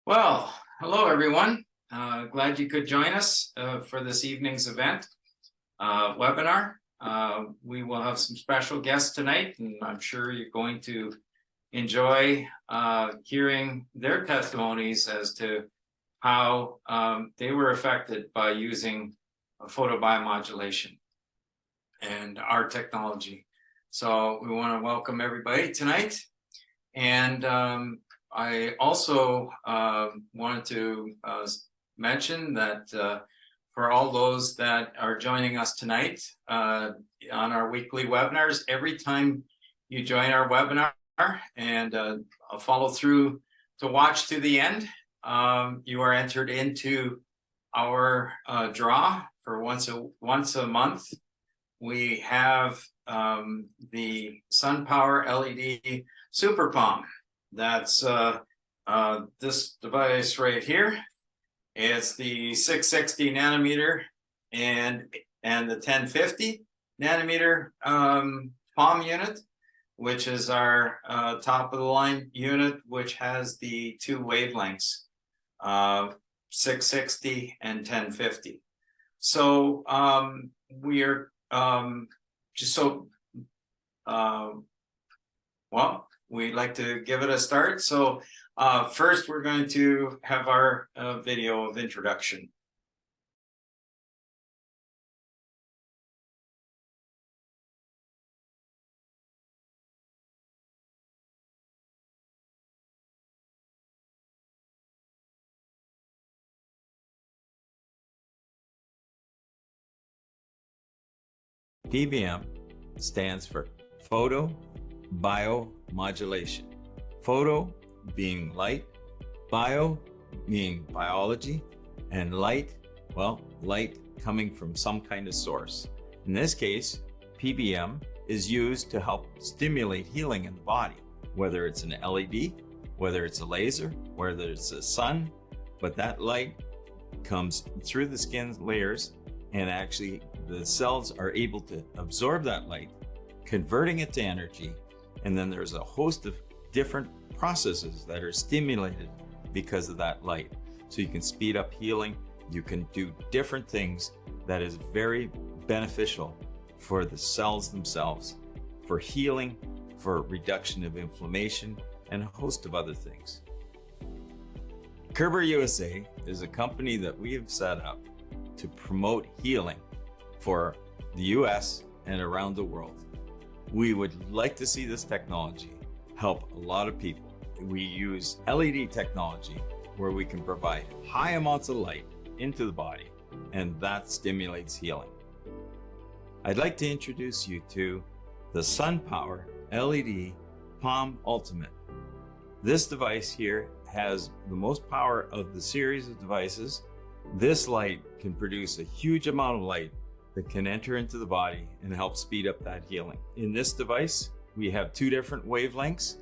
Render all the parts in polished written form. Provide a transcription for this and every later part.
Well, hello everyone. Glad you could join us for this evening's event webinar. We will have some special guests tonight, and I'm sure you're going to enjoy hearing their testimonies as to how they were affected by using photobiomodulation and our technology. So we want to welcome everybody tonight. And I also wanted to mention that for all those that are joining us tonight on our weekly webinars, every time you join our webinar and follow through to watch to the end, you are entered into our draw for once a month. We have the SunPowerLED Super Palm. That's this device right here. It's the 660 nanometer and the 1050 nanometer palm unit, which is our top of the line unit, which has the two wavelengths, 660 and 1050. So we are well, we'd like to give it a start. So first, we're going to have our video of introduction. PBM stands for Photobiomodulation. Photo being light, bio being biology, and light, well, light coming from some kind of source. In this case, PBM is used to help stimulate healing in the body, whether it's an LED, whether it's a laser, whether it's a sun, but that light comes through the skin layers, and actually the cells are able to absorb that light, converting it to energy, and then there's a host of different processes that are stimulated because of that light. So you can speed up healing, you can do different things that is very beneficial for the cells themselves, for healing, for reduction of inflammation, and a host of other things. Kerber USA is a company that we have set up to promote healing for the US and around the world. We would like to see this technology help a lot of people. We use LED technology where we can provide high amounts of light into the body, and that stimulates healing. I'd like to introduce you to the SunPowerLED Palm Ultimate. This device here has the most power of the series of devices. This light can produce a huge amount of light that can enter into the body and help speed up that healing. In this device, we have two different wavelengths.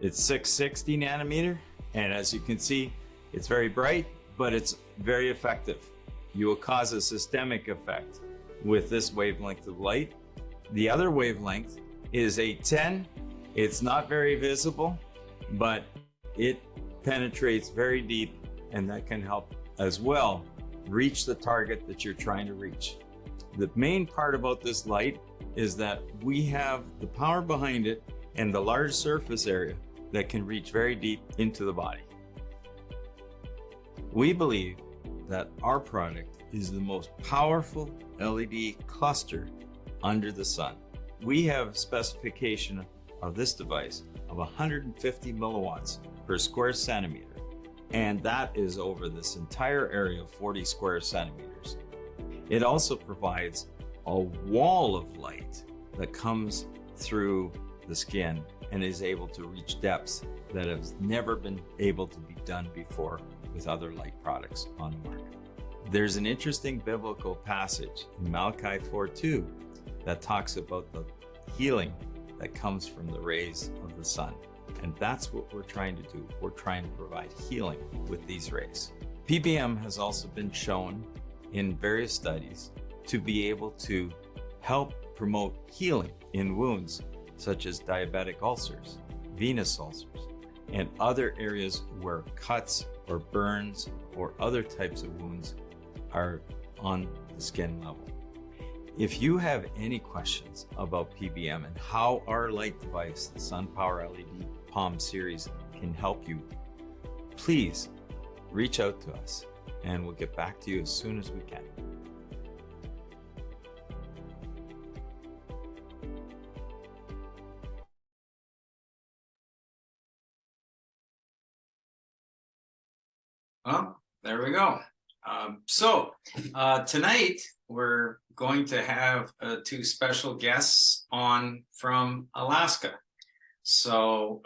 It's 660 nanometer, and as you can see, it's very bright, but it's very effective. You will cause a systemic effect with this wavelength of light. The other wavelength is 810. It's not very visible, but it penetrates very deep, and that can help as well reach the target that you're trying to reach. The main part about this light is that we have the power behind it and the large surface area that can reach very deep into the body. We believe that our product is the most powerful LED cluster under the sun. We have specification of this device of 150 milliwatts per square centimeter, and that is over this entire area of 40 square centimeters. It also provides a wall of light that comes through the skin and is able to reach depths that have never been able to be done before with other light products on the market. There's an interesting biblical passage in Malachi 4:2 that talks about the healing that comes from the rays of the sun. And that's what we're trying to do. We're trying to provide healing with these rays. PBM has also been shown in various studies to be able to help promote healing in wounds such as diabetic ulcers, venous ulcers, and other areas where cuts or burns or other types of wounds are on the skin level. If you have any questions about PBM and how our light device, the SunPowerLED Palm series, can help you, please reach out to us and we'll get back to you as soon as we can. Well, there we go. Tonight we're going to have two special guests on from Alaska. So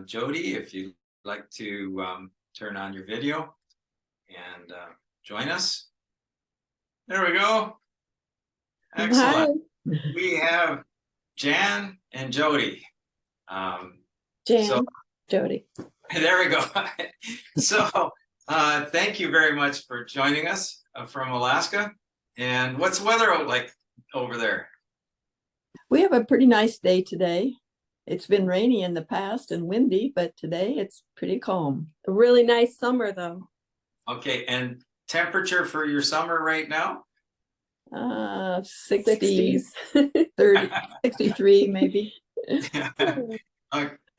Jody, if you'd like to turn on your video and join us. There we go. Excellent. Hi. We have Jan and Jody. Jody. There we go. So thank you very much for joining us from Alaska. And what's the weather like over there? We have a pretty nice day today. It's been rainy in the past and windy, but today it's pretty calm. A really nice summer though. Okay, and temperature for your summer right now? 60s, 30, 63 maybe.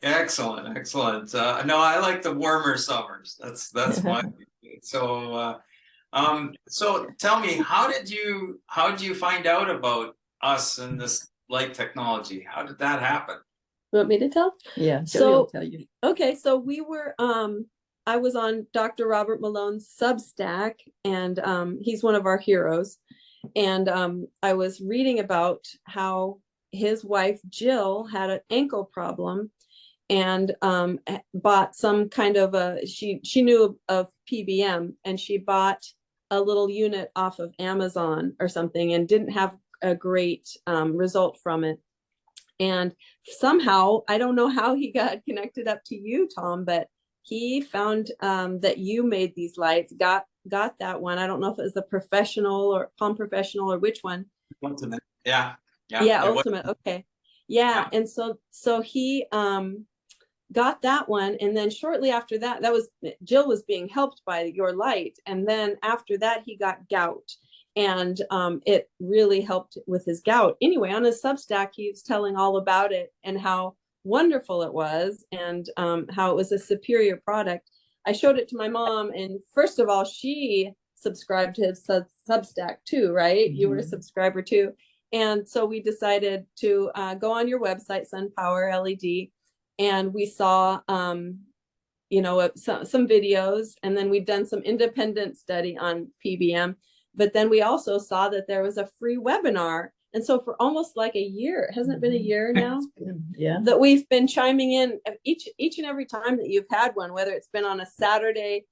Excellent, excellent. No, I like the warmer summers. That's my so tell me, how did you find out about us and this light technology? How did that happen? You want me to tell? Yeah, so will tell you. Okay, so we were I was on Dr. Robert Malone's Substack, and he's one of our heroes. And I was reading about how his wife Jill had an ankle problem, and bought some kind of she knew of PBM, and she bought a little unit off of Amazon or something and didn't have a great result from it. And somehow, I don't know how he got connected up to you, Tom, but he found that you made these lights, got that one. I don't know if it was the professional or Palm Professional or which one. Ultimate. Yeah, Ultimate. Okay. Yeah. And so he got that one, and then shortly after that, Jill was being helped by your light, and then after that he got gout, and it really helped with his gout. Anyway, on his Substack, he was telling all about it and how wonderful it was, and how it was a superior product. I showed it to my mom, and first of all, she subscribed to his Substack too, right? Mm-hmm. You were a subscriber too. And so we decided to go on your website, SunPowerLED, and we saw some videos, and then we'd done some independent study on PBM. But then we also saw that there was a free webinar. And so for almost like a year, hasn't it been a year now? Yeah. That we've been chiming in each and every time that you've had one, whether it's been on a Saturday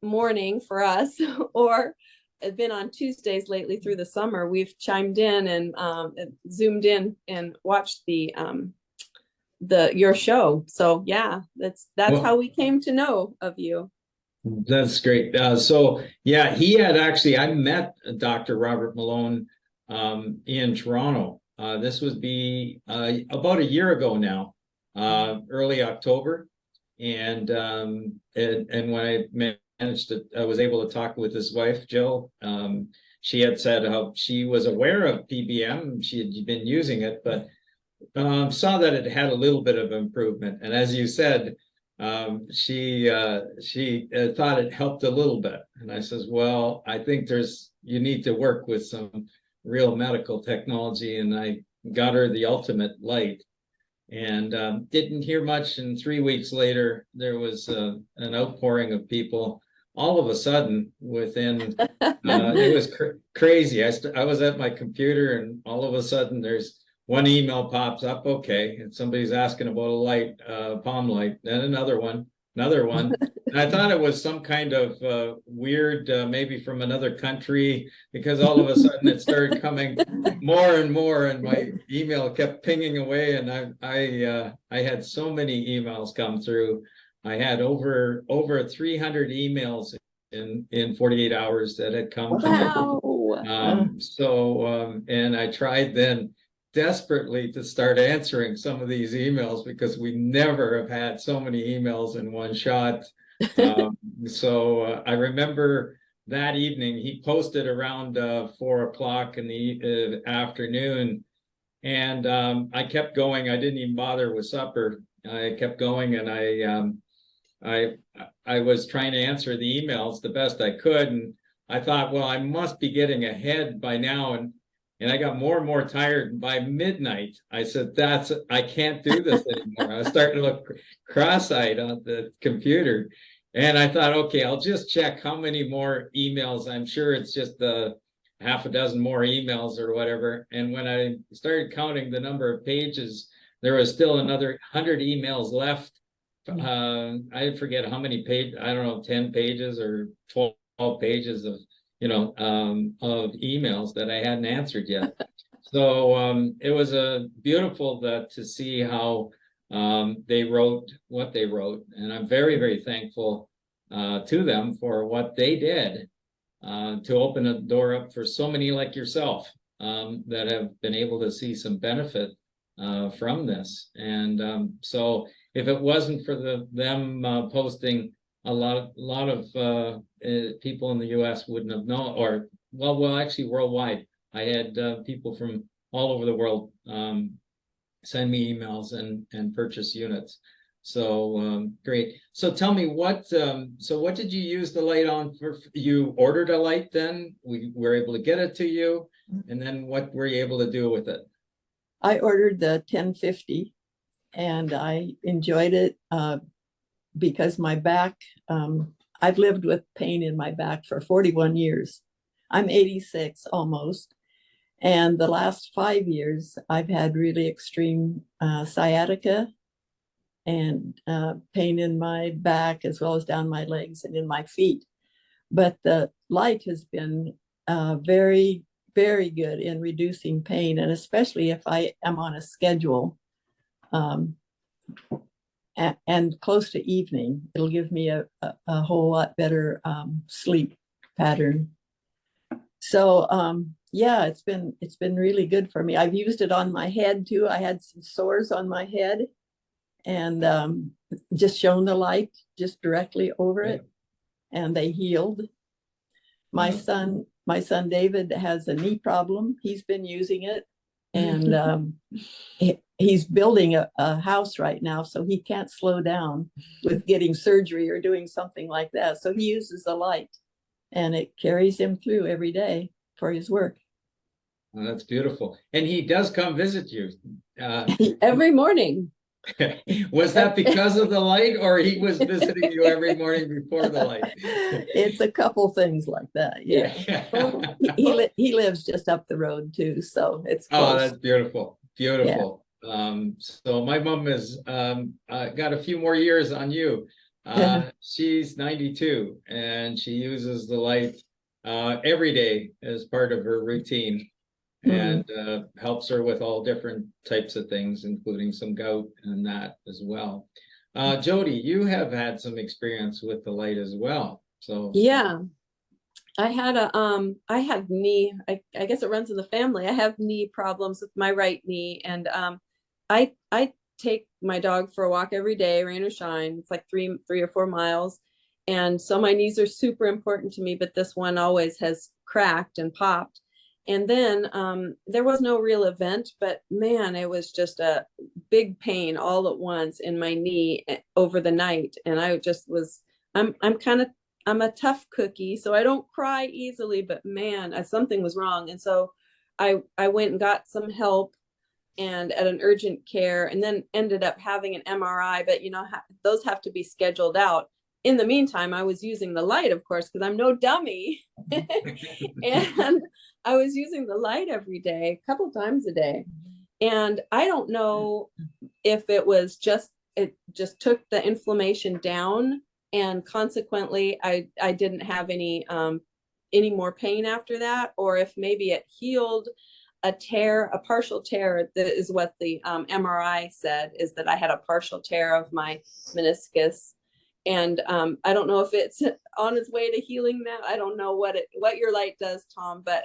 morning for us or it's been on Tuesdays lately through the summer. We've chimed in and zoomed in and watched your show. So yeah, that's how we came to know of you. That's great. So yeah, he had actually, I met Dr. Robert Malone in Toronto. This would be about a year ago now, early October. And when I was able to talk with his wife, Jill. She had said how she was aware of PBM. She had been using it, but saw that it had a little bit of improvement. And as you said, she thought it helped a little bit. And I says, well, I think you need to work with some real medical technology. And I got her the ultimate light, and didn't hear much. And 3 weeks later, there was an outpouring of people. All of a sudden, within it was crazy. I was at my computer, and all of a sudden, there's one email pops up. Okay, and somebody's asking about a light, palm light. Then another one. And I thought it was some kind of weird, maybe from another country, because all of a sudden it started coming more and more, and my email kept pinging away. And I had so many emails come through. I had over 300 emails in 48 hours that had come to me. And I tried then desperately to start answering some of these emails, because we never have had so many emails in one shot. So I remember that evening he posted around 4 o'clock in the afternoon, and I kept going. I didn't even bother with supper. I kept going, and I was trying to answer the emails the best I could, and I thought, well, I must be getting ahead by now, and I got more and more tired. By midnight, I said, I can't do this anymore. I was starting to look cross-eyed on the computer, and I thought, okay, I'll just check how many more emails. I'm sure it's just half a dozen more emails or whatever. And when I started counting the number of pages, there was still another 100 emails left. I forget how many pages, I don't know, 10 pages or 12 pages of of emails that I hadn't answered yet. So it was a beautiful to see how they wrote what they wrote, and I'm very, very thankful to them for what they did to open a door up for so many like yourself that have been able to see some benefit from this. And so if it wasn't for them posting, a lot of people in the U.S. wouldn't have known, or well, actually worldwide. I had people from all over the world send me emails and purchase units. So great. So tell me what did you use the light on for? You ordered a light, then we were able to get it to you, and then what were you able to do with it? I ordered the 1050 and I enjoyed it because my back, I've lived with pain in my back for 41 years. I'm 86 almost. And the last 5 years, I've had really extreme sciatica and pain in my back, as well as down my legs and in my feet. But the light has been very, very good in reducing pain, and especially if I am on a schedule and close to evening, it'll give me a whole lot better sleep pattern. So yeah, it's been really good for me. I've used it on my head too. I had some sores on my head, and just shone the light just directly over it, and they healed. My son David has a knee problem. He's been using it, and he's building a house right now, so he can't slow down with getting surgery or doing something like that. So he uses the light, and it carries him through every day for his work. Oh, that's beautiful. And he does come visit you Every morning. Was that because of the light, or he was visiting you every morning before the light? It's a couple things like that. Yeah. Well, he lives just up the road too, so it's close. Oh, that's beautiful. Beautiful. Yeah. So my mom has got a few more years on you. She's 92 and she uses the light every day as part of her routine. And helps her with all different types of things, including some gout and that as well. Jody, you have had some experience with the light as well. So yeah, I had knee, I guess it runs in the family. I have knee problems with my right knee, and I take my dog for a walk every day, rain or shine. It's like 3 or 4 miles, and so my knees are super important to me. But this one always has cracked and popped. And then there was no real event, but man, it was just a big pain all at once in my knee over the night. And I just was, I'm a tough cookie, so I don't cry easily, but man, something was wrong. And so I went and got some help and at an urgent care, and then ended up having an MRI, but those have to be scheduled out. In the meantime, I was using the light, of course, because I'm no dummy. And I was using the light every day, a couple times a day. And I don't know if it just took the inflammation down, and consequently I didn't have any more pain after that, or if maybe it healed a partial tear. That is what the MRI said, is that I had a partial tear of my meniscus. And I don't know if it's on its way to healing now. I don't know what your light does, Tom, but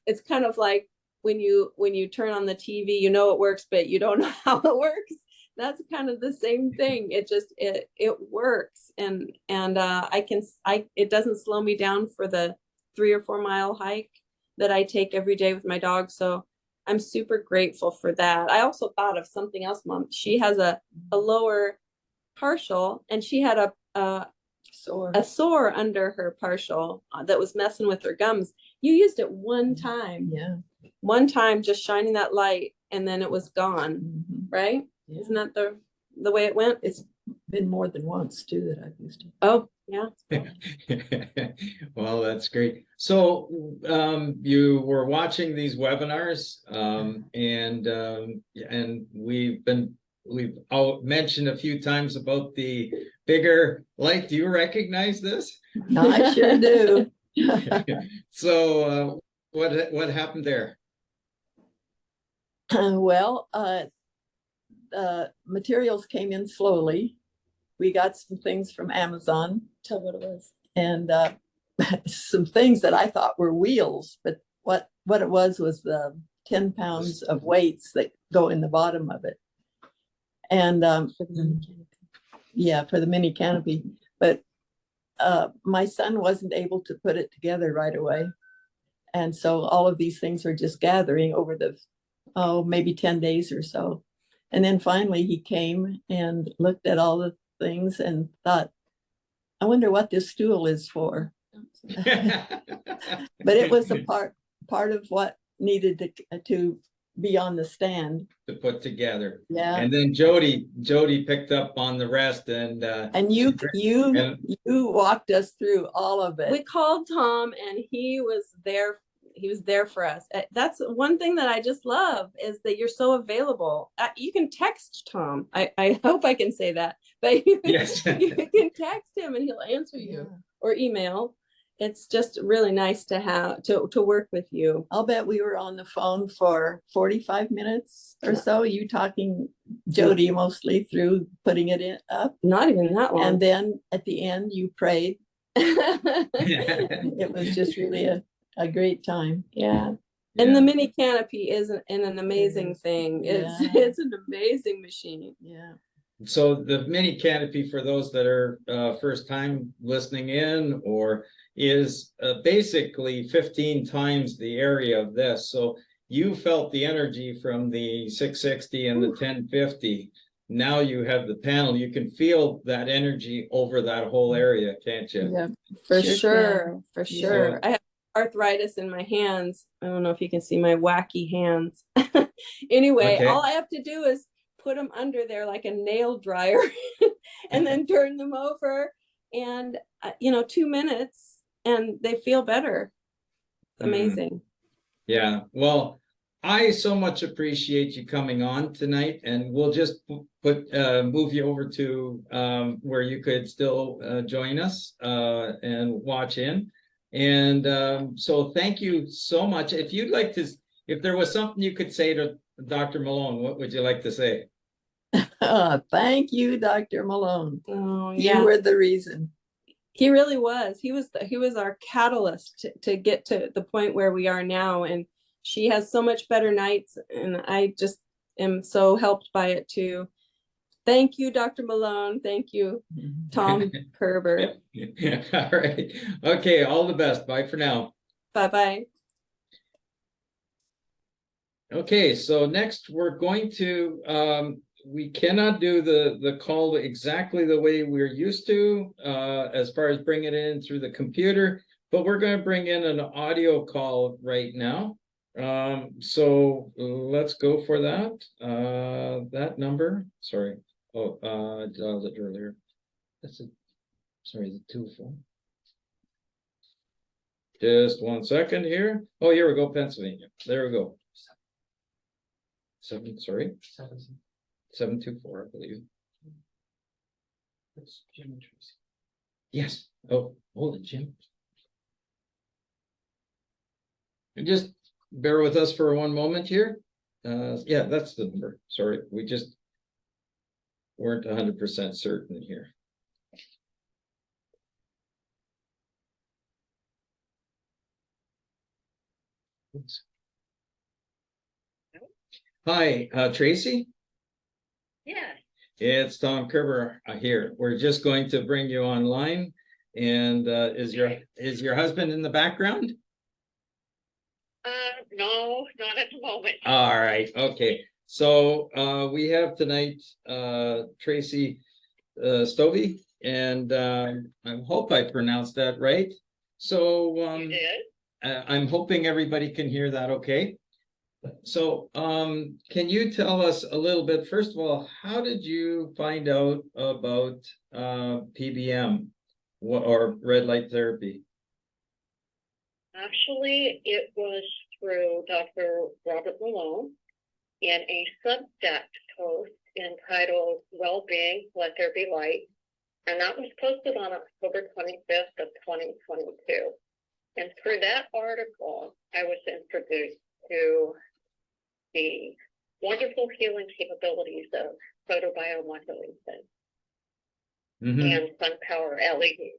it's kind of like when you turn on the TV, it works, but you don't know how it works. that's kind of the same thing. It just it works, and it doesn't slow me down for the 3 or 4 mile hike that I take every day with my dog. So I'm super grateful for that. I also thought of something else, Mom. She has a lower partial, and she had a sore under her partial that was messing with her gums. You used it one time. Yeah. One time, just shining that light, and then it was gone. Mhm. Right? Yeah. Isn't that the way it went? It's been more than once too that I've used it. Oh, yeah. Well, that's great. So you were watching these webinars, and we've all mentioned a few times about the bigger light. Do you recognize this? No, I sure do. So what happened there? Well, materials came in slowly. We got some things from Amazon. Tell what it was. And some things that I thought were wheels, but what it was the 10 pounds of weights that go in the bottom of it. And yeah, for the mini canopy. But my son wasn't able to put it together right away. And so all of these things were just gathering over the, maybe 10 days or so. And then finally he came and looked at all the things and thought, I wonder what this stool is for. But it was a part of what needed to be on the stand. To put together. Yeah. And then Jody picked up on the rest, and you walked us through all of it. We called Tom, and he was there. He was there for us. That's one thing that I just love, is that you're so available. You can text Tom. I hope I can say that, but yes. You can text him and he'll answer you, or email. It's just really nice to have to work with you. I'll bet we were on the phone for 45 minutes or so. You talking Jody mostly through putting it up. Not even that long. And then at the end you prayed. It was just really a great time. Yeah. And the mini canopy is an amazing thing. It's an amazing machine. Yeah. So the mini canopy, for those that are first time listening in, or is basically 15 times the area of this. So you felt the energy from the 660 and the 1050. Now you have the panel. You can feel that energy over that whole area, can't you? Yeah, for sure. For sure. Yeah. I have arthritis in my hands. I don't know if you can see my wacky hands. Anyway, Okay. all I have to do is put them under there like a nail dryer and then turn them over, and 2 minutes and they feel better. It's amazing. Yeah. Well, I so much appreciate you coming on tonight, and we'll just move you over to where you could still join us and watch in. And so thank you so much. If you'd like to, if there was something you could say to Dr. Malone, what would you like to say? Thank you, Dr. Malone. Oh, yeah. You were the reason. He really was. He was our catalyst to get to the point where we are now. And she has so much better nights, and I just am so helped by it too. Thank you, Dr. Malone. Thank you, Tom Kerber. All right. Okay. All the best. Bye for now. Bye-bye. Okay. So next we're going to, we cannot do the call exactly the way we're used to, as far as bringing it in through the computer, but we're going to bring in an audio call right now. So let's go for that. That number, sorry. Oh, I dialed it earlier. Sorry, the 2 phone. Just 1 second here. Oh, here we go, Pennsylvania. There we go. 724, I believe. That's Jim and Tracy. Yes. Oh, hold it, Jim. Just bear with us for 1 moment here. Yeah, that's the number. Sorry, we just weren't 100% certain here. Oops. Hi, Tracy? Yeah. It's Tom Kerber here. We're just going to bring you online. And is your husband in the background? No, not at the moment. All right, okay. So we have tonight Tracy Stovey, and I hope I pronounced that right. So You did? I'm hoping everybody can hear that okay. So can you tell us a little bit, first of all, how did you find out about PBM or red light therapy? Actually, it was through Dr. Robert Malone in a Substack post entitled Wellbeing Blood Therapy Light, and that was posted on October 25th of 2022. And through that article, I was introduced to the wonderful healing capabilities of photobiomodulation and SunPowerLED.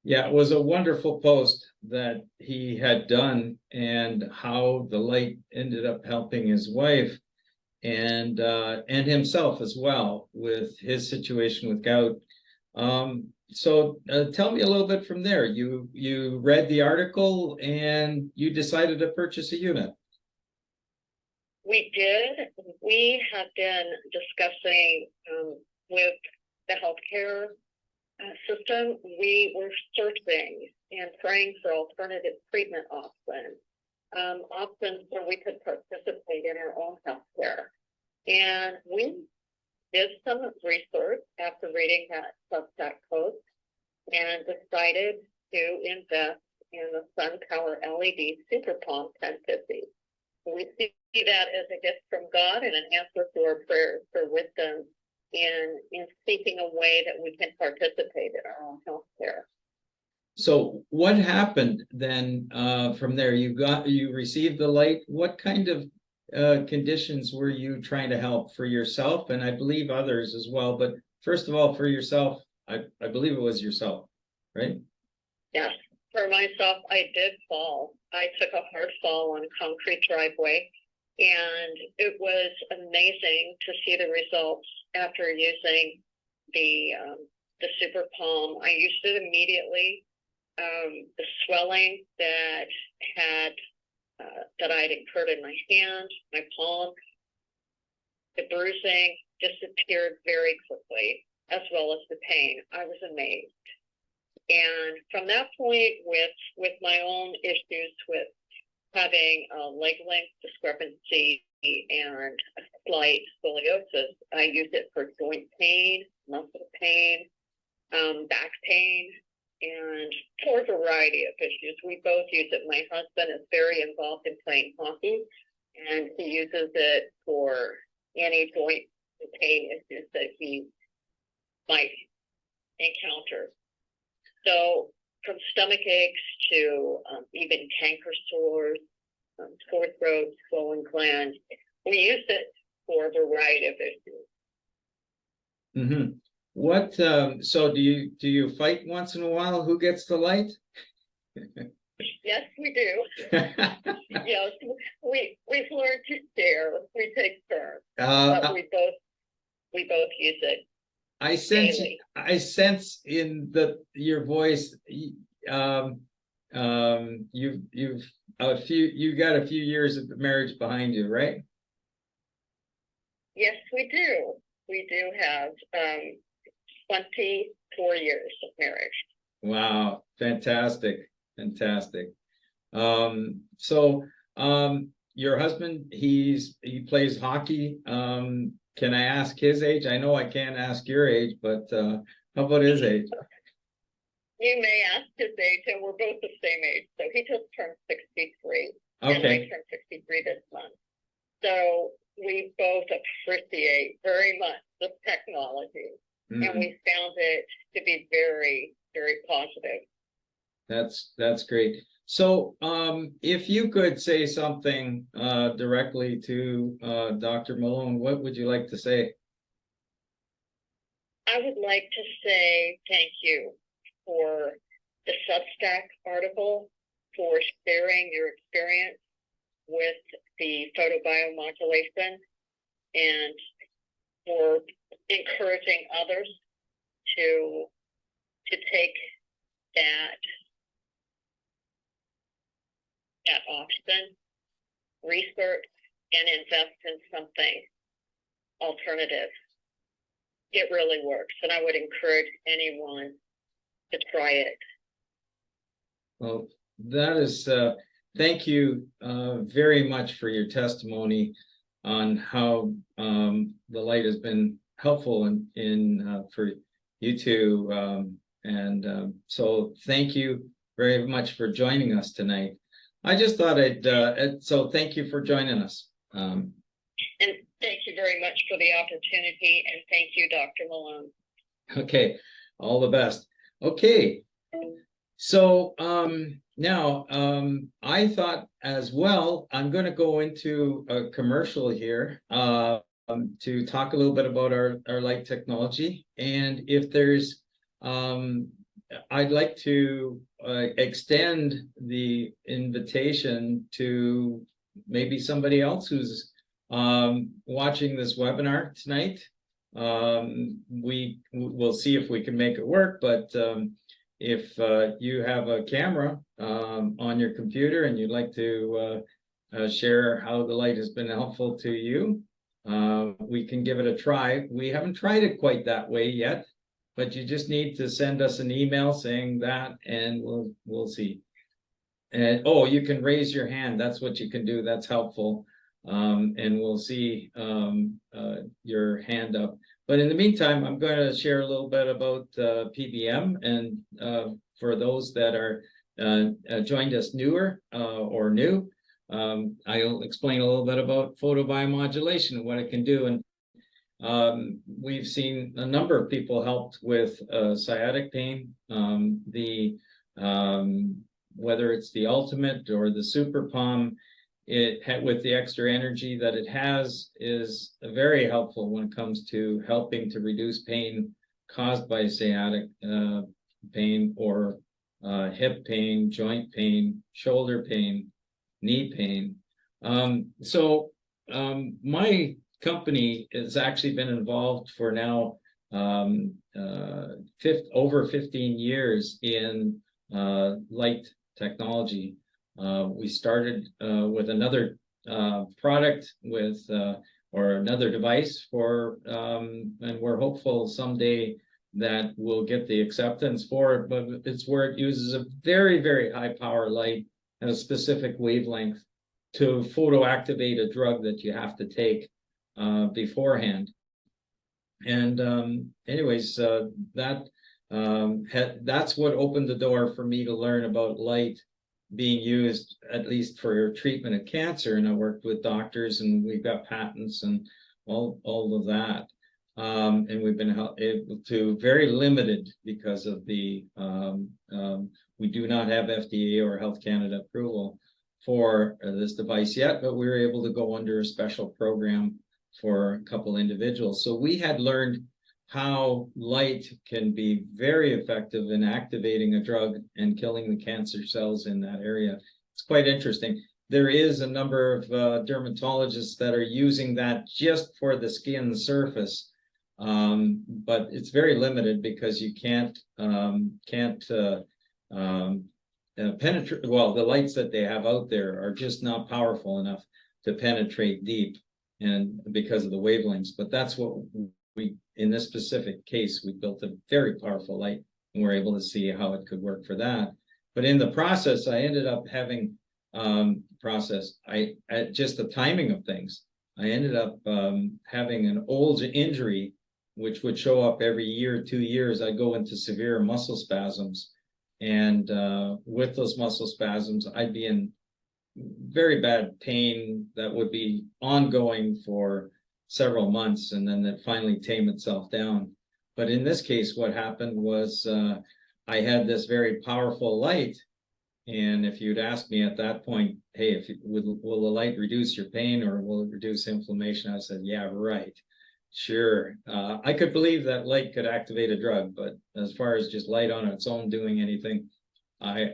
Yeah, it was a wonderful post that he had done, and how the light ended up helping his wife and himself as well with his situation with gout. So tell me a little bit from there. You read the article and you decided to purchase a unit. We did. We have been discussing with the healthcare system. We were searching and praying for alternative treatment options, options where we could participate in our own healthcare. And we did some research after reading that Substack post and decided to invest in the SunPowerLED Super Palm 1050. We see that as a gift from God and an answer to our prayers for wisdom in seeking a way that we can participate in our own healthcare. So what happened then from there? You received the light. What kind of conditions were you trying to help for yourself, and I believe others as well? But first of all, for yourself, I believe it was yourself, right? Yes. For myself, I did fall. I took a hard fall on a concrete driveway, and it was amazing to see the results after using the Super Palm. I used it immediately. The swelling that I'd incurred in my hand, my palm, the bruising disappeared very quickly, as well as the pain. I was amazed. And from that point, with my own issues with having a leg length discrepancy and a slight scoliosis, I use it for joint pain, muscle pain, back pain, and for a variety of issues. We both use it. My husband is very involved in playing hockey, and he uses it for any joint pain issues that he might encounter. So from stomach aches to even canker sores, sore throat, swollen glands, we use it for a variety of issues. Mm-hmm. What so do you fight once in a while? Who gets the light? Yes, we do. Yes, we've learned to share. We take turns, but we both use it. I sense in your voice. You've you got a few years of marriage behind you, right? Yes, we do. We do have 24 years of marriage. Wow, fantastic. So your husband, he plays hockey. Can I ask his age? I know I can't ask your age, but how about his age? You may ask his age, and we're both the same age. So he just turned 63, okay, and I turned 63 this month. So we both appreciate very much the technology, and we found it to be very, very positive. That's great. So if you could say something directly to Dr. Malone, what would you like to say? I would like to say thank you for the Substack article, for sharing your experience with the photobiomodulation, and for encouraging others to take that option, research, and invest in something alternative. It really works, and I would encourage anyone to try it. Well, that is, thank you very much for your testimony on how the light has been helpful in for you two. So thank you very much for joining us tonight. I just thought so thank you for joining us. And thank you very much for the opportunity, and thank you, Dr. Malone. Okay, all the best. Okay, so now I thought as well, I'm going to go into a commercial here to talk a little bit about our light technology, and if there's I'd like to extend the invitation to maybe somebody else who's watching this webinar tonight. We will see if we can make it work, but if you have a camera on your computer and you'd like to share how the light has been helpful to you, we can give it a try. We haven't tried it quite that way yet, but you just need to send us an email saying that, and we'll see. And oh, you can raise your hand. That's what you can do. That's helpful. And we'll see your hand up. But in the meantime, I'm going to share a little bit about PBM, and for those that are joined us newer or new, I'll explain a little bit about photobiomodulation and what it can do. And we've seen a number of people helped with sciatic pain. Whether it's the ultimate or the super palm, with the extra energy that it has, is very helpful when it comes to helping to reduce pain caused by sciatic pain or hip pain, joint pain, shoulder pain, knee pain. My company has actually been involved for now over 15 years in light technology. We started with another product or another device and we're hopeful someday that we'll get the acceptance for it, but it's where it uses a very, very high power light at a specific wavelength to photoactivate a drug that you have to take beforehand. And anyways, that's what opened the door for me to learn about light being used, at least for treatment of cancer. And I worked with doctors, and we've got patents and all of that. And we've been able to, very limited because of the we do not have FDA or Health Canada approval for this device yet, but we were able to go under a special program for a couple individuals. So we had learned how light can be very effective in activating a drug and killing the cancer cells in that area. It's quite interesting. There is a number of dermatologists that are using that just for the skin surface, but it's very limited because you can't penetrate. Well, the lights that they have out there are just not powerful enough to penetrate deep, and because of the wavelengths. But that's what we, in this specific case, we built a very powerful light, and we're able to see how it could work for that. But in the process, I ended up having just the timing of things. I ended up having an old injury, which would show up every year, 2 years. I go into severe muscle spasms, and with those muscle spasms, I'd be in very bad pain that would be ongoing for several months, and then it finally tame itself down. But in this case, what happened was I had this very powerful light, and if you'd asked me at that point, hey, will the light reduce your pain or will it reduce inflammation? I said, yeah, right, sure. I could believe that light could activate a drug, but as far as just light on its own doing anything, I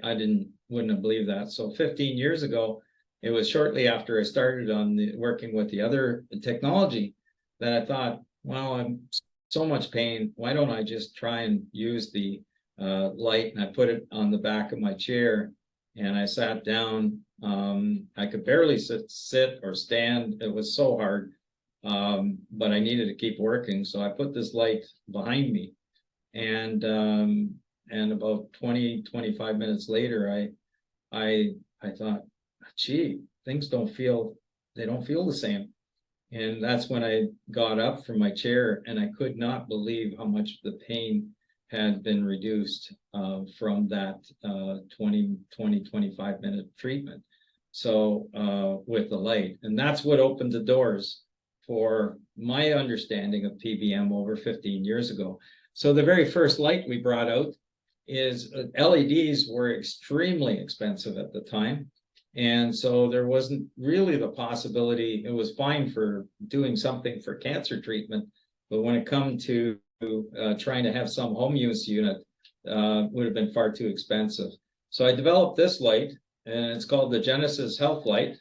wouldn't have believed that. So 15 years ago, it was shortly after I started on working with the other technology that I thought, well, I'm so much pain. Why don't I just try and use the light? And I put it on the back of my chair, and I sat down. I could barely sit or stand. It was so hard, but I needed to keep working. So I put this light behind me, and about 25 minutes later, I thought, gee, things don't feel the same. And that's when I got up from my chair, and I could not believe how much the pain had been reduced from that 25-minute treatment. So with the light, and that's what opened the doors for my understanding of PBM over 15 years ago. So the very first light we brought out is LEDs were extremely expensive at the time. And so there wasn't really the possibility. It was fine for doing something for cancer treatment, but when it come to trying to have some home use unit, would have been far too expensive. So I developed this light, and it's called the Genesis Health Light.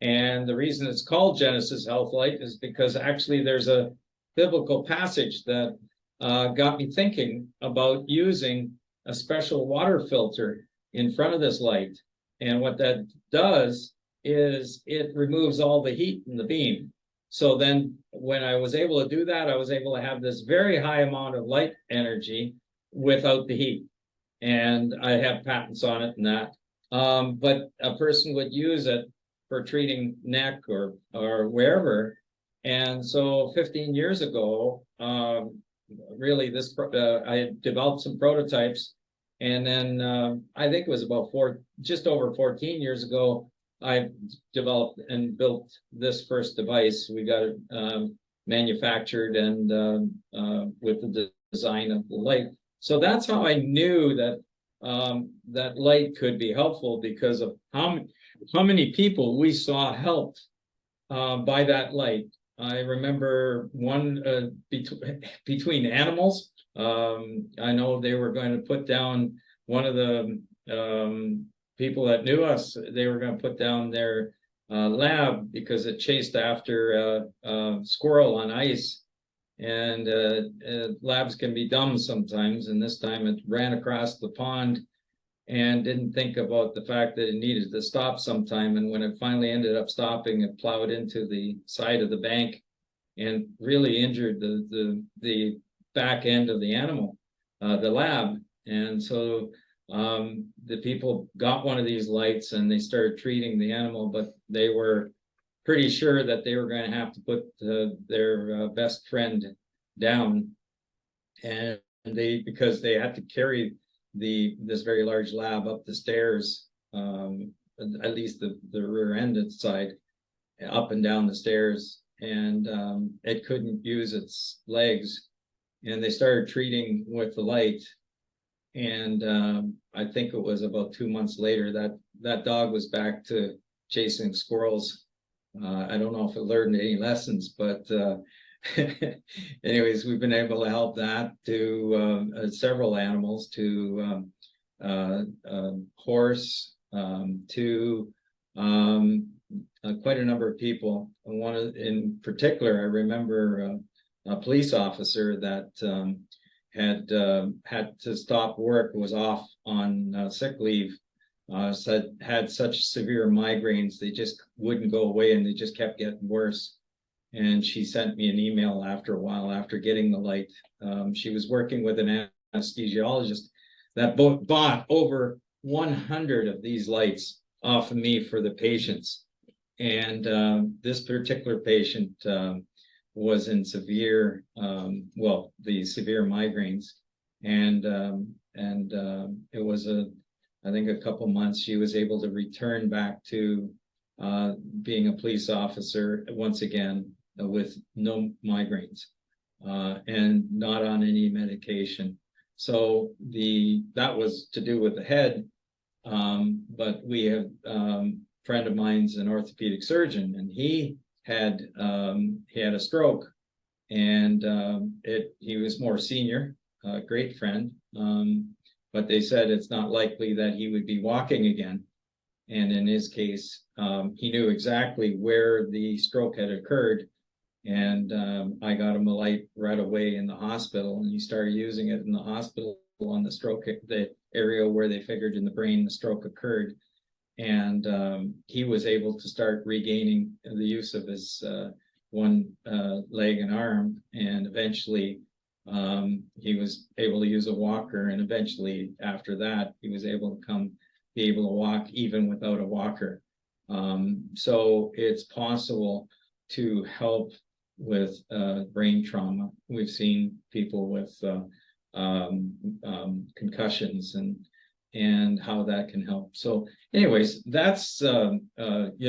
And the reason it's called Genesis Health Light is because actually there's a biblical passage that got me thinking about using a special water filter in front of this light. And what that does is it removes all the heat in the beam. So then when I was able to do that, I was able to have this very high amount of light energy without the heat. And I have patents on it and that. But a person would use it for treating neck or wherever. And so 15 years ago, really I developed some prototypes. And then I think it was about just over 14 years ago, I developed and built this first device. We got it manufactured and with the design of the light. So that's how I knew that that light could be helpful, because of how many people we saw helped by that light. I remember one between animals. I know they were going to put down one of the people that knew us. They were going to put down their lab because it chased after a squirrel on ice. And labs can be dumb sometimes. And this time it ran across the pond and didn't think about the fact that it needed to stop sometime. And when it finally ended up stopping, it plowed into the side of the bank and really injured the back end of the animal, the lab. And so the people got one of these lights and they started treating the animal, but they were pretty sure that they were going to have to put their best friend down. And because they had to carry this very large lab up the stairs, at least the rear end side, up and down the stairs, and it couldn't use its legs. And they started treating with the light. And I think it was about 2 months later that dog was back to chasing squirrels. I don't know if it learned any lessons, but anyways, we've been able to help that to several animals, to horse, to quite a number of people. And in particular, I had a police officer that had to stop work, was off on sick leave, had such severe migraines, they just wouldn't go away and they just kept getting worse. And she sent me an email after a while, after getting the light. She was working with an anesthesiologist that bought over 100 of these lights off of me for the patients. And this particular patient was in severe migraines. And it was I think a couple months, she was able to return back to being a police officer once again, with no migraines and not on any medication. So that was to do with the head. But we have a friend of mine's an orthopedic surgeon, and he had a stroke, and he was more senior, a great friend. But they said it's not likely that he would be walking again. And in his case, he knew exactly where the stroke had occurred. And I got him a light right away in the hospital, and he started using it in the hospital on the stroke, the area where they figured in the brain the stroke occurred. And he was able to start regaining the use of his one leg and arm, and eventually he was able to use a walker, and eventually after that he was able to be able to walk even without a walker. So it's possible to help with brain trauma. We've seen people with concussions and how that can help. So anyways, that's you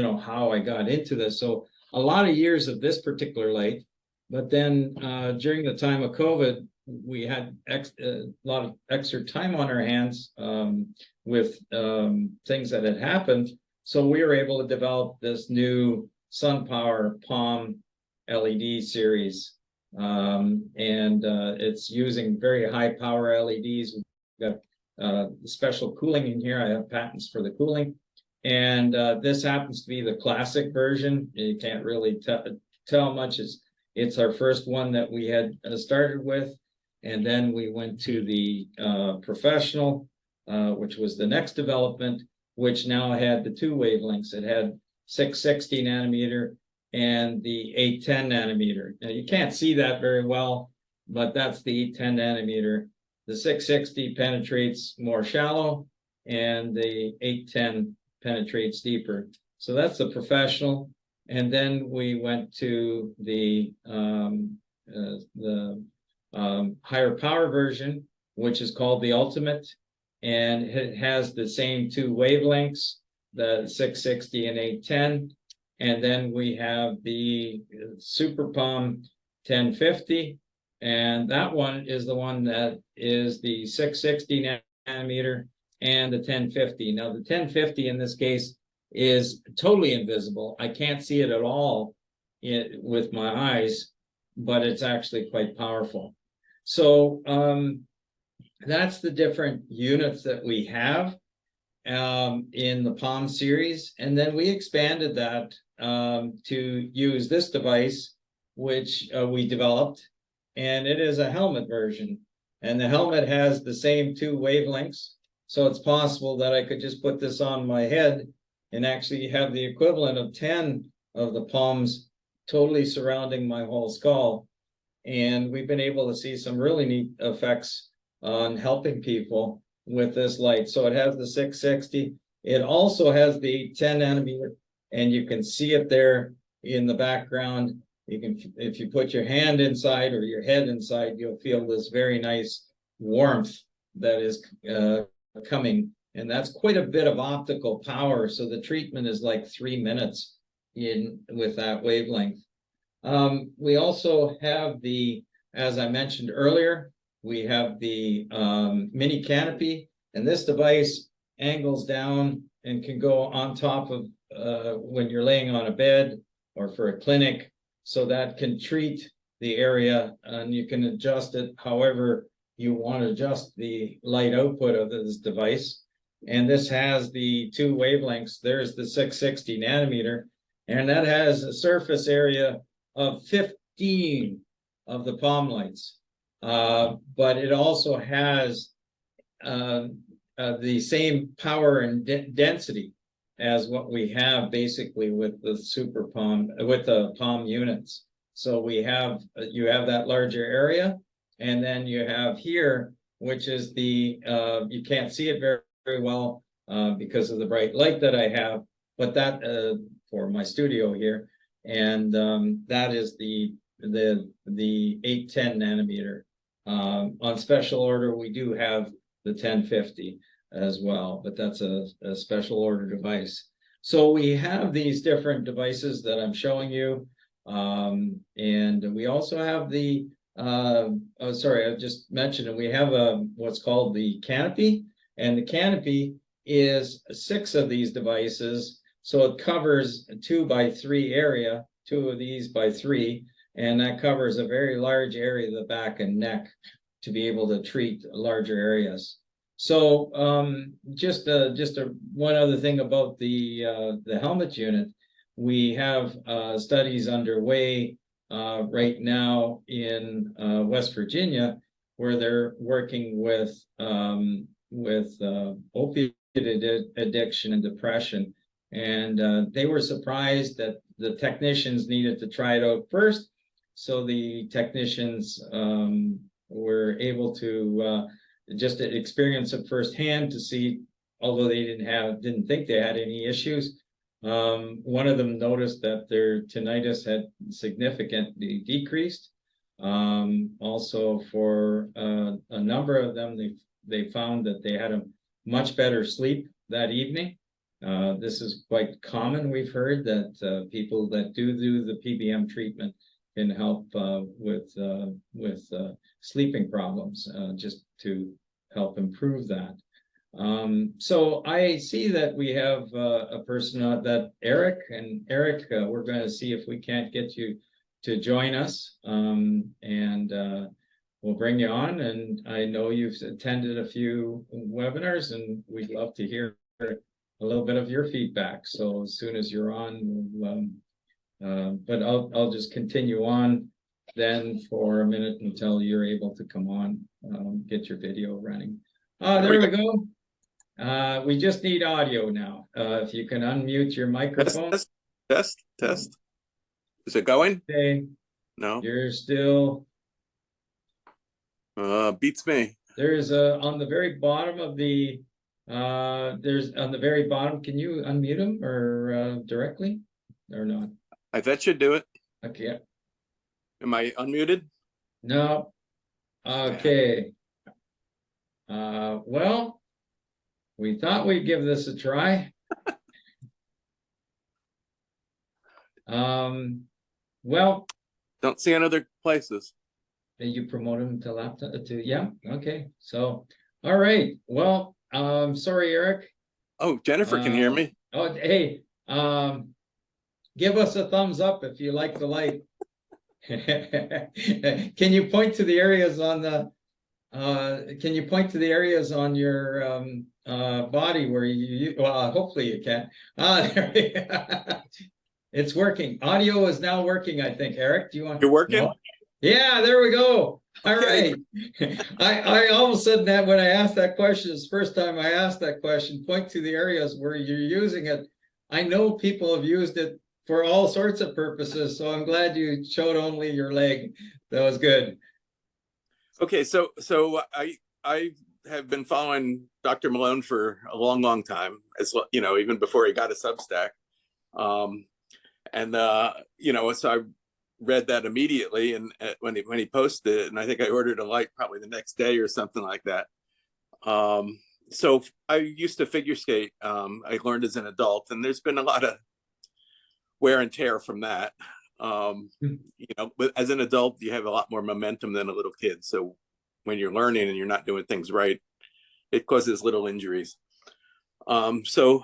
know, how I got into this. So a lot of years of this particular light, but then during the time of COVID, we had a lot of extra time on our hands with things that had happened. So we were able to develop this new SunPower Palm LED series. And it's using very high power LEDs. We've got special cooling in here. I have patents for the cooling. And this happens to be the classic version. You can't really tell much. It's our first one that we had started with. And then we went to the professional, which was the next development, which now had the two wavelengths. It had 660 nanometer and the 810 nanometer. Now you can't see that very well, but that's the 810 nanometer. The 660 penetrates more shallow, and the 810 penetrates deeper. So that's the professional. And then we went to the higher power version, which is called the ultimate, and it has the same two wavelengths, the 660 and 810. And then we have the Super Palm 1050, and that one is the one that is the 660 nanometer and the 1050. Now the 1050 in this case is totally invisible. I can't see it at all with my eyes, but it's actually quite powerful. So that's the different units that we have in the Palm series. And then we expanded that to use this device, which we developed, and it is a helmet version. And the helmet has the same two wavelengths. So it's possible that I could just put this on my head and actually have the equivalent of 10 of the palms totally surrounding my whole skull. And we've been able to see some really neat effects on helping people with this light. So it has the 660. It also has the 10 nanometer, and you can see it there in the background. You can, if you put your hand inside or your head inside, you'll feel this very nice warmth that is coming. And that's quite a bit of optical power. So the treatment is like 3 minutes with that wavelength. We also have the, as I mentioned earlier, we have the mini canopy, and this device angles down and can go on top of when you're laying on a bed or for a clinic, so that can treat the area, and you can adjust it however you want to adjust the light output of this device. And this has the two wavelengths. There's the 660 nanometer, and that has a surface area of 15 of the palm lights. But it also has the same power and density as what we have basically with the Super Palm, with the Palm units. So we have, you have that larger area, and then you have here, which is the, you can't see it very well because of the bright light that I have, but that for my studio here, and that is the 810 nanometer. On special order, we do have the 1050 as well, but that's a special order device. So we have these different devices that I'm showing you, and we also have the oh, sorry, I just mentioned it. We have what's called the canopy, and the canopy is 6 of these devices, so it covers a 2x3 area, 2 of these by 3, and that covers a very large area of the back and neck to be able to treat larger areas. So just one other thing about the helmet unit, we have studies underway right now in West Virginia, where they're working with opiate addiction and depression. And they were surprised that the technicians needed to try it out first. So the technicians were able to just experience it firsthand to see, although they didn't think they had any issues. One of them noticed that their tinnitus had significantly decreased. Also, for a number of them, they found that they had a much better sleep that evening. This is quite common. We've heard that people that do the PBM treatment can help with sleeping problems, just to help improve that. So I see that we have a person that Eric, and Eric, we're going to see if we can't get you to join us, and we'll bring you on. And I know you've attended a few webinars, and we'd love to hear a little bit of your feedback. So as soon as you're on, but I'll just continue on then for a minute until you're able to come on, get your video running. There we go. We just need audio now. If you can unmute your microphone. Test. Is it going? Okay, No. you're still, Beats me. there's on the very bottom of the, there's on the very bottom, can you unmute him or directly or not? That should do it. Okay, Am I unmuted? no, okay. Well, we thought we'd give this a try. Well, Don't see in other places. you promote him to laptop to, yeah, okay. So, all right. Well, sorry, Eric. Oh, Jennifer can hear me. Oh, hey, give us a thumbs up if you like the light. Can you point to the areas on the can you point to the areas on your body where you well, hopefully you can. There we go. It's working. Audio is now working, I think. Eric, do you want? You're working? No? Yeah, there we go. All Okay. right. I all of a sudden, that when I asked that question, it's the first time I asked that question, point to the areas where you're using it. I know people have used it for all sorts of purposes, so I'm glad you showed only your leg. That was good. Okay, so I have been following Dr. Malone for a long time, as you know, even before he got a Substack. You know, so I read that immediately, and when he posted it, and I think I ordered a light probably the next day or something like that. So I used to figure skate. I learned as an adult, and there's been a lot of wear and tear from that. You know, but as an adult, you have a lot more momentum than a little kid. So when you're learning and you're not doing things right, it causes little injuries. So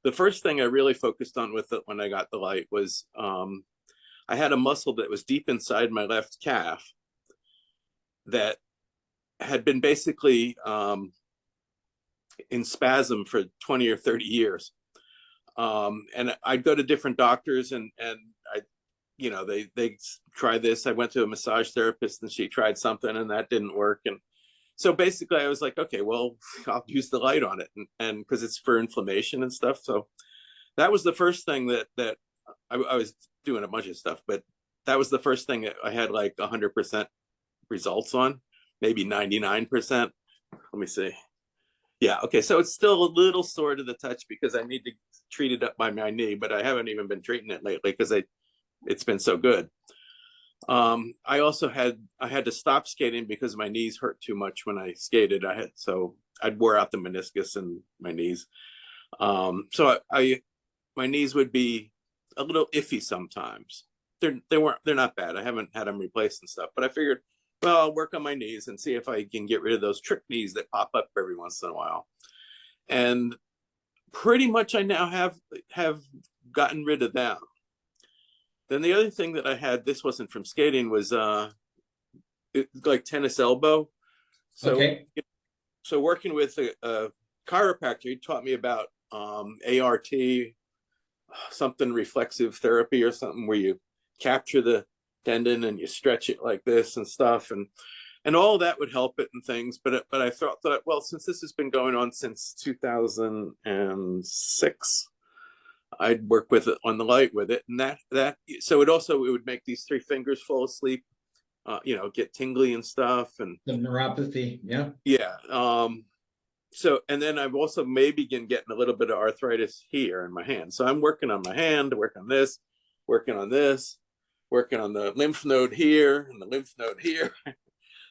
the first thing I really focused on with it when I got the light was I had a muscle that was deep inside my left calf that had been basically in spasm for 20 or 30 years. And I'd go to different doctors, and I, you know, they try this. I went to a massage therapist, and she tried something, and that didn't work. And so basically I was like, okay, well, I'll use the light on it, and because it's for inflammation and stuff. So that was the first thing that I was doing a bunch of stuff, but that was the first thing that I had like 100% results on, maybe 99%. Let me see. Yeah, okay, so it's still a little sore to the touch because I need to treat it up by my knee, but I haven't even been treating it lately because it's been so good. I also had to stop skating because my knees hurt too much when I skated. So I'd wore out the meniscus in my knees. So my knees would be a little iffy sometimes. They're not bad. I haven't had them replaced and stuff, but I figured, well, I'll work on my knees and see if I can get rid of those trick knees that pop up every once in a while. And pretty much I now have gotten rid of them. Then the other thing that I had, this wasn't from skating, was like tennis elbow. So, Okay. So working with a chiropractor, he taught me about ART, something reflexive therapy or something, where you capture the tendon and you stretch it like this and stuff, and all that would help it and things. But I thought, well, since this has been going on since 2006, I'd work with it on the light with it, and that so it would make these three fingers fall asleep, get tingly and stuff, and The neuropathy, yeah. yeah. So, and then I've also maybe getting a little bit of arthritis here in my hand. So I'm working on my hand, working on this, working on this, working on the lymph node here and the lymph node here.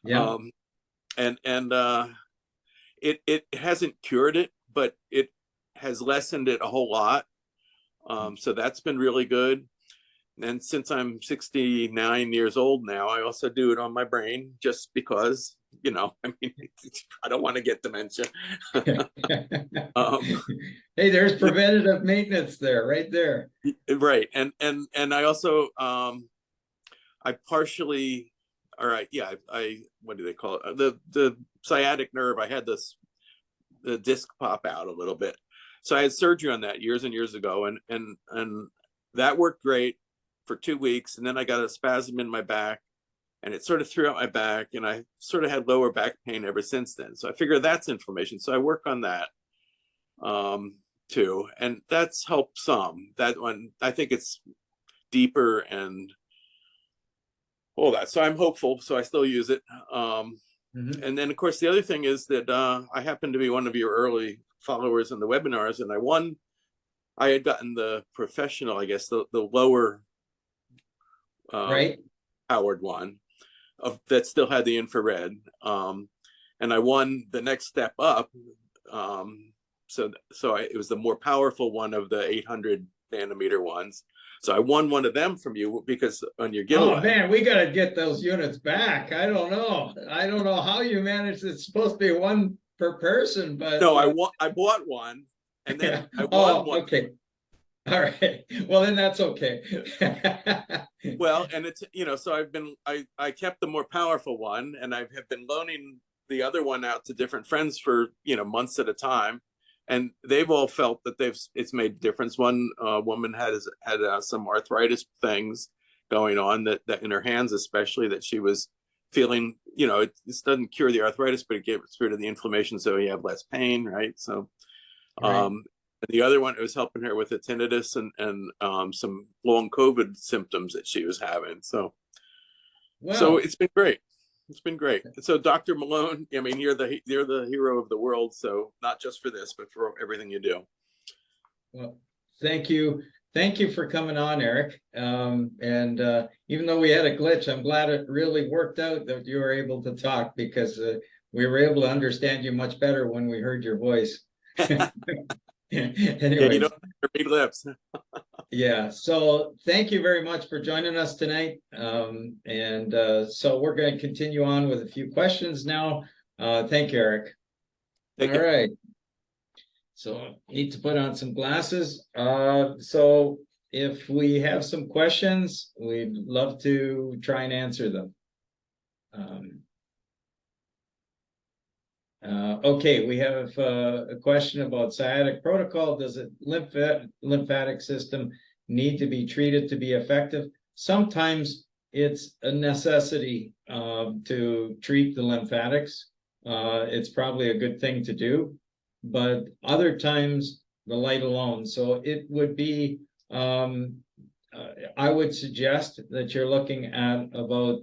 Yeah. It hasn't cured it, but it has lessened it a whole lot. So that's been really good. And since I'm 69 years old now, I also do it on my brain just because, I mean, I don't want to get dementia. Hey, there's preventative maintenance there, right there. Right. And I also, I partially, all right, yeah, I what do they call it? The sciatic nerve, I had the disc pop out a little bit. So I had surgery on that years and years ago, and that worked great for 2 weeks. And then I got a spasm in my back, and it sort of threw out my back, and I sort of had lower back pain ever since then. So I figure that's inflammation. So I work on that too, and that's helped some. That one, I think it's deeper and all that. So I'm hopeful. So I still use it. And then, of course, the other thing is that I happen to be one of your early followers in the webinars, and I had gotten the professional, I guess, the lower Right. powered one that still had the infrared. And I won the next step up. So it was the more powerful one of the 800 nanometer ones. So I won one of them from you because on your giveaway. Oh man, we got to get those units back. I don't know how you managed. It's supposed to be one per person, but no, I bought one, and then I won one. Okay. All right. Well, then that's okay. Well, and it's, so I kept the more powerful one, and I have been loaning the other one out to different friends for, months at a time. And they've all felt that it's made a difference. One woman had some arthritis things going on that in her hands, especially, that she was feeling, this doesn't cure the arthritis, but it gets rid of the inflammation. So you have less pain. Right. So, Right. the other one, it was helping her with a tinnitus and some long COVID symptoms that she was having. So, so it's been great. It's been great. So Dr. Malone, I mean, you're the hero of the world. So not just for this, but for everything you do. Well, thank you. Thank you for coming on, Eric. And even though we had a glitch, I'm glad it really worked out that you were able to talk, because we were able to understand you much better when we heard your voice. Anyways, yeah, you don't have to read lips. Yeah, so thank you very much for joining us tonight. So we're going to continue on with a few questions now. Thank you, Eric. All right. So need to put on some glasses. So if we have some questions, we'd love to try and answer them. Okay, we have a question about sciatic protocol. Does the lymphatic system need to be treated to be effective? Sometimes it's a necessity to treat the lymphatics. It's probably a good thing to do, but other times the light alone. So it would be, I would suggest that you're looking at about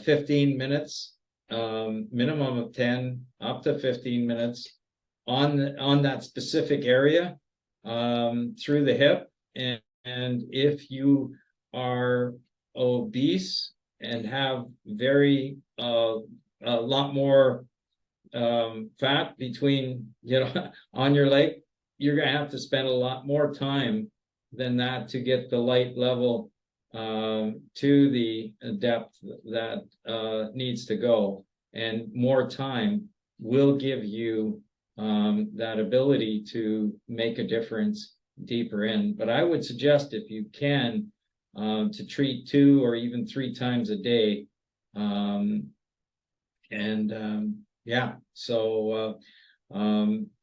15 minutes. Minimum of 10 up to 15 minutes on that specific area through the hip. And if you are obese and have a lot more fat between, on your leg, you're going to have to spend a lot more time than that to get the light level to the depth that needs to go, and more time will give you that ability to make a difference deeper in. But I would suggest, if you can, to treat 2 or even 3 times a day. Yeah, so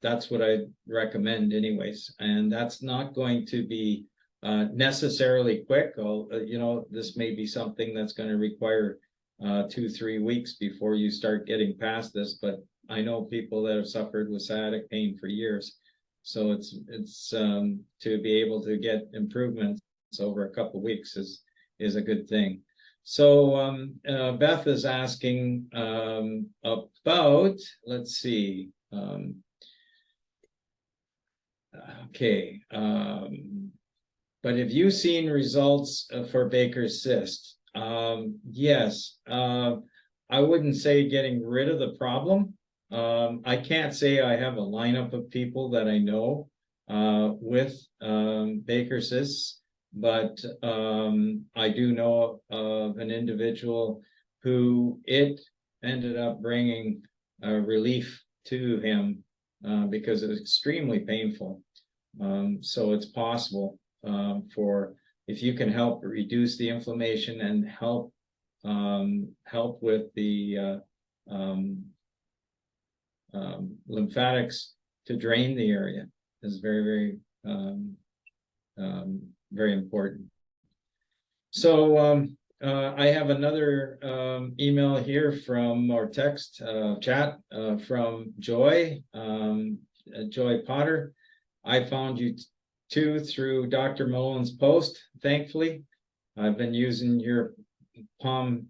that's what I recommend anyways. And that's not going to be necessarily quick. This may be something that's going to require 2-3 weeks before you start getting past this, but I know people that have suffered with sciatic pain for years. So it's to be able to get improvements over a couple of weeks is a good thing. So Beth is asking about, let's see. Okay. But have you seen results for Baker's cyst? Yes. I wouldn't say getting rid of the problem. I can't say I have a lineup of people that I know with Baker's cysts, but I do know of an individual who it ended up bringing relief to him because it was extremely painful. So it's possible for if you can help reduce the inflammation and help with the lymphatics to drain the area is very, very important. So I have another email here from or text chat from Joy, Joy Potter. I found you too through Dr. Malone's post. Thankfully, I've been using your palm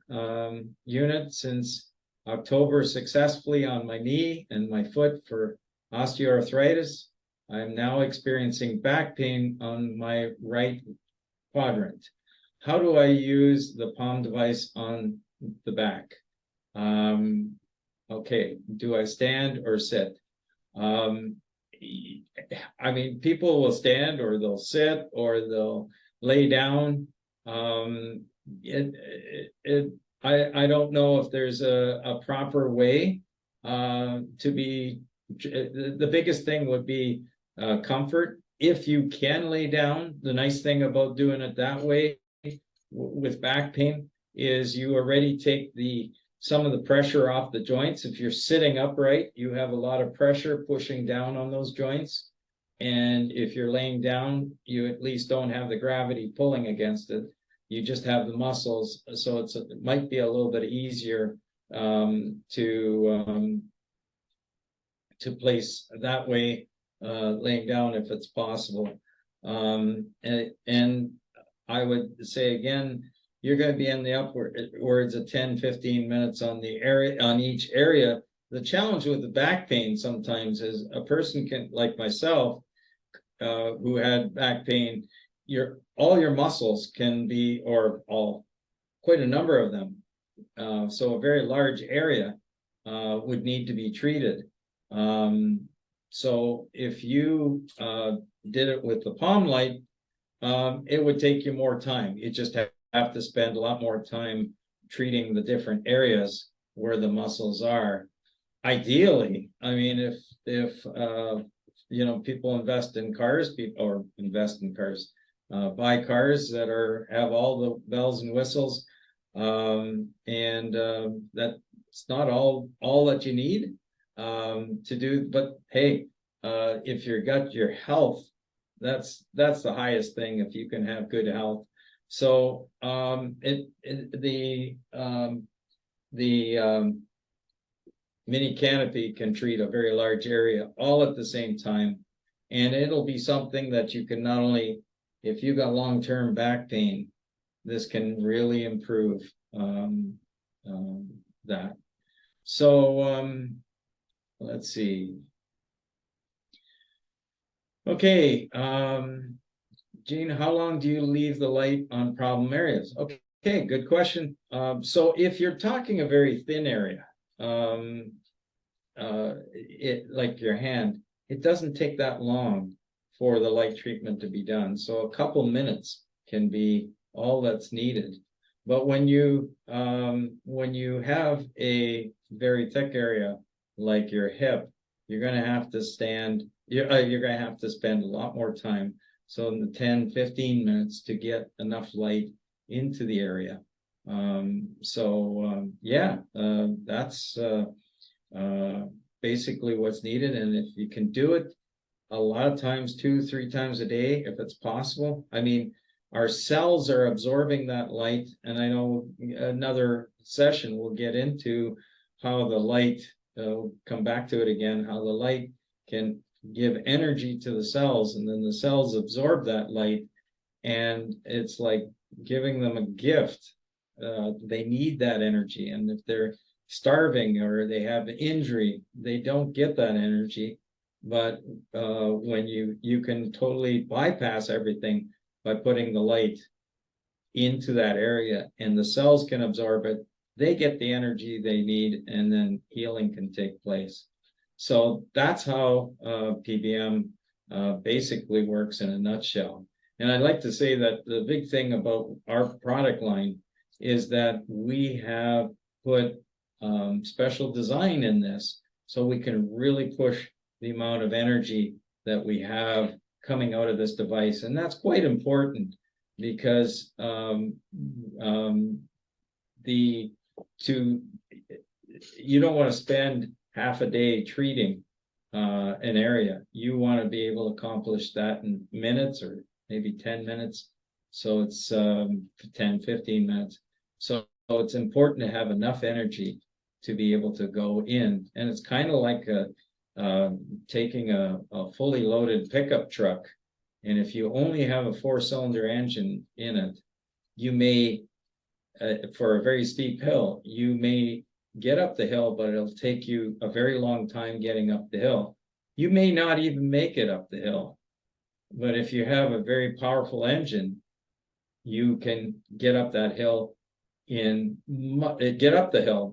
unit since October successfully on my knee and my foot for osteoarthritis. I'm now experiencing back pain on my right quadrant. How do I use the palm device on the back? Okay, do I stand or sit? I mean, people will stand or they'll sit or they'll lay down. I don't know if there's a proper way to be. The biggest thing would be comfort. If you can lay down, the nice thing about doing it that way with back pain is you already take some of the pressure off the joints. If you're sitting upright, you have a lot of pressure pushing down on those joints. And if you're laying down, you at least don't have the gravity pulling against it. You just have the muscles. So it might be a little bit easier to place that way, laying down if it's possible. And I would say again, you're going to be in the upwards of 10-15 minutes on each area. The challenge with the back pain sometimes is a person can, like myself, who had back pain, all your muscles can be, or quite a number of them. So a very large area would need to be treated. So if you did it with the palm light, it would take you more time. You just have to spend a lot more time treating the different areas where the muscles are. Ideally, I mean, if people invest in cars, buy cars that have all the bells and whistles, and that's not all that you need to do. But hey, if you got your health, that's the highest thing. If you can have good health. So the mini canopy can treat a very large area all at the same time, and it'll be something that you can not only, if you got long-term back pain, this can really improve that. So let's see. Okay, Jean, how long do you leave the light on problem areas? Okay, good question. So if you're talking a very thin area, like your hand, it doesn't take that long for the light treatment to be done. So a couple minutes can be all that's needed. But when you have a very thick area like your hip, you're going to have to stand. You're going to have to spend a lot more time. So in the 10-15 minutes to get enough light into the area. That's basically what's needed. And if you can do it a lot of times 2-3 times a day, if it's possible. I mean, our cells are absorbing that light, and I know another session we'll get into how the light, come back to it again, how the light can give energy to the cells, and then the cells absorb that light, and it's like giving them a gift. They need that energy, and if they're starving or they have injury, they don't get that energy. But when you can totally bypass everything by putting the light into that area, and the cells can absorb it, they get the energy they need, and then healing can take place. So that's how PBM basically works in a nutshell. And I'd like to say that the big thing about our product line is that we have put special design in this, so we can really push the amount of energy that we have coming out of this device. And that's quite important, because you don't want to spend half a day treating an area. You want to be able to accomplish that in minutes, or maybe 10 minutes. So it's 10-15 minutes. So it's important to have enough energy to be able to go in. And it's kind of like taking a fully loaded pickup truck. And if you only have a 4-cylinder engine in it, you may, for a very steep hill, you may get up the hill, but it'll take you a very long time getting up the hill. You may not even make it up the hill. But if you have a very powerful engine, you can get up that hill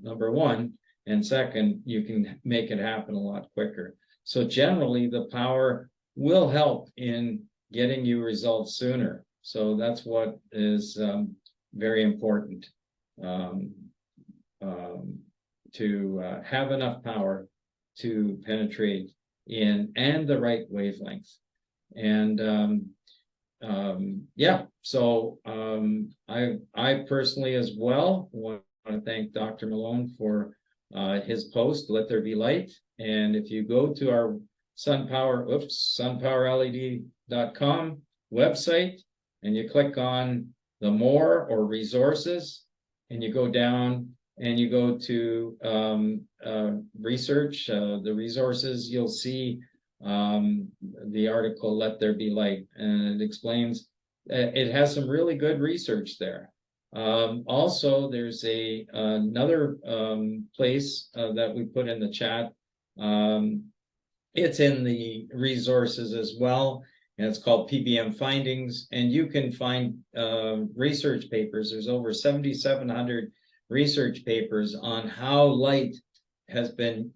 number one, and second, you can make it happen a lot quicker. So generally, the power will help in getting you results sooner. So that's what is very important, to have enough power to penetrate in, and the right wavelength. And yeah, so I personally as well want to thank Dr. Malone for his post, Let There Be Light. And if you go to our SunPowerLED.com website, and you click on the more or resources, and you go down and you go to research, the resources, you'll see the article Let There Be Light, and it explains, it has some really good research there. Also, there's another place that we put in the chat. It's in the resources as well, and it's called PBM Findings, and you can find research papers. There's over 7,700 research papers on how light has been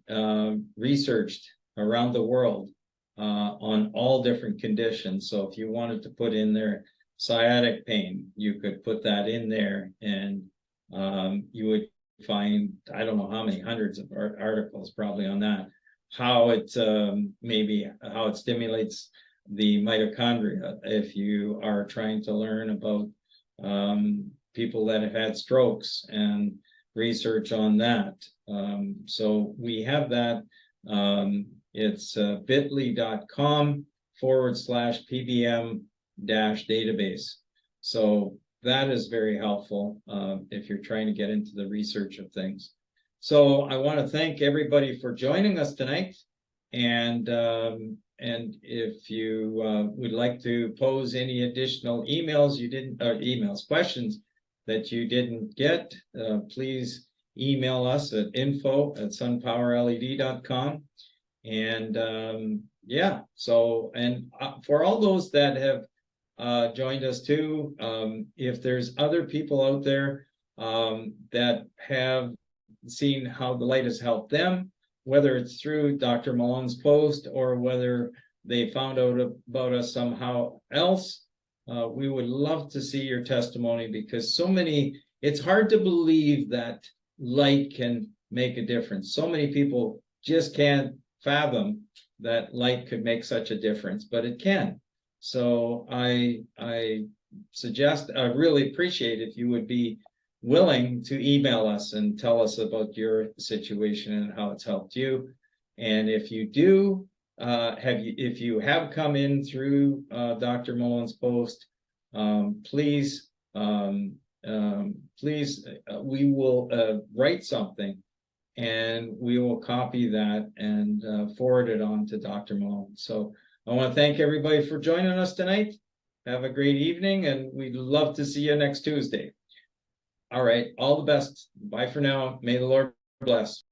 researched around the world on all different conditions. So if you wanted to put in there sciatic pain, you could put that in there, and you would find, I don't know how many hundreds of articles probably on that, how it how it stimulates the mitochondria, if you are trying to learn about people that have had strokes and research on that. So we have that. It's bit.ly.com/PBM-database. So that is very helpful if you're trying to get into the research of things. So I want to thank everybody for joining us tonight. And if you would like to pose any additional questions that you didn't get, please email us at info@sunpowerled.com. And yeah, so, and for all those that have joined us too, if there's other people out there that have seen how the light has helped them, whether it's through Dr. Malone's post or whether they found out about us somehow else, we would love to see your testimony, because it's hard to believe that light can make a difference. So many people just can't fathom that light could make such a difference, but it can. So I suggest, I really appreciate if you would be willing to email us and tell us about your situation and how it's helped you. And if you do if you have come in through Dr. Malone's post, please, we will write something, and we will copy that and forward it on to Dr. Malone. So I want to thank everybody for joining us tonight. Have a great evening, and we'd love to see you next Tuesday. All right, all the best. Bye for now. May the Lord bless.